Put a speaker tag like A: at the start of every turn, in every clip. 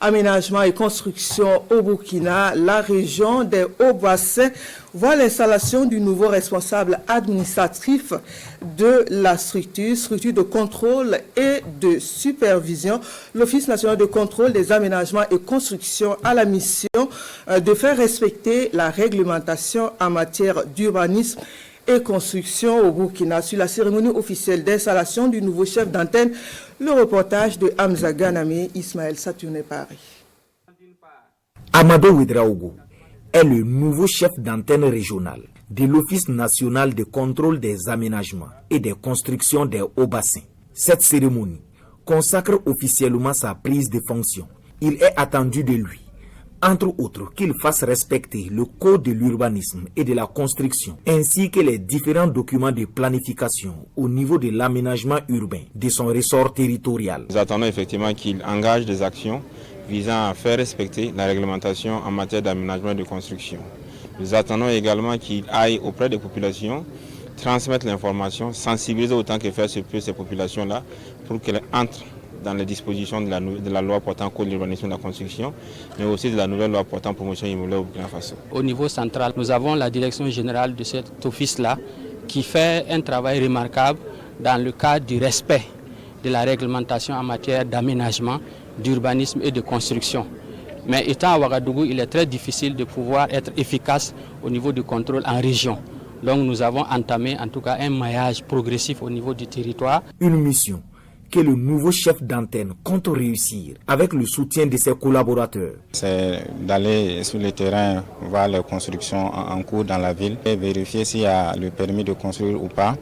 A: Aménagement et construction au Burkina, la région des Hauts-Bassins voit l'installation du nouveau responsable administratif de la structure de contrôle et de supervision. L'Office national de contrôle des aménagements et constructions a la mission de faire respecter la réglementation en matière d'urbanisme et construction au Burkina. Sur la cérémonie officielle d'installation du nouveau chef d'antenne, le reportage de Hamza Ganame, Ismaël Saturné Paris.
B: Amadou Ouedraogo est le nouveau chef d'antenne régional de l'Office national de contrôle des aménagements et des constructions des Hauts-Bassins. Cette cérémonie consacre officiellement sa prise de fonction. Il est attendu de lui, entre autres, qu'il fasse respecter le code de l'urbanisme et de la construction, ainsi que les différents documents de planification au niveau de l'aménagement urbain de son ressort territorial.
C: Nous attendons effectivement qu'il engage des actions visant à faire respecter la réglementation en matière d'aménagement et de construction. Nous attendons également qu'il aille auprès des populations, transmettre l'information, sensibiliser autant que faire se peut ces populations-là pour qu'elles entrent dans les dispositions de la loi portant code de l'urbanisme et de la construction, mais aussi de la nouvelle loi portant promotion immobilière au Burkina Faso.
D: Au niveau central, nous avons la direction générale de cet office-là qui fait un travail remarquable dans le cadre du respect de la réglementation en matière d'aménagement, d'urbanisme et de construction. Mais étant à Ouagadougou, il est très difficile de pouvoir être efficace au niveau du contrôle en région. Donc nous avons entamé en tout cas un maillage progressif au niveau du territoire.
B: Une mission que le nouveau chef d'antenne compte réussir avec le soutien de ses collaborateurs.
E: C'est d'aller sur le terrain, voir les constructions en cours dans la ville et vérifier s'il y a le permis de construire ou pas.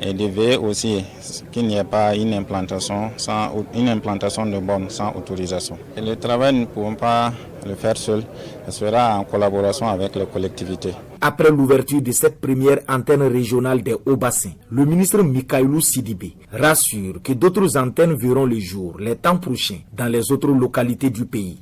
E: Et de veiller aussi qu'il n'y ait pas une implantation de bornes sans autorisation. Et le travail, nous ne pouvons pas le faire seul, ce sera en collaboration avec les collectivités.
B: Après l'ouverture de cette première antenne régionale des Hauts-Bassins, le ministre Mikailou Sidibé rassure que d'autres antennes verront le jour les temps prochains dans les autres localités du pays.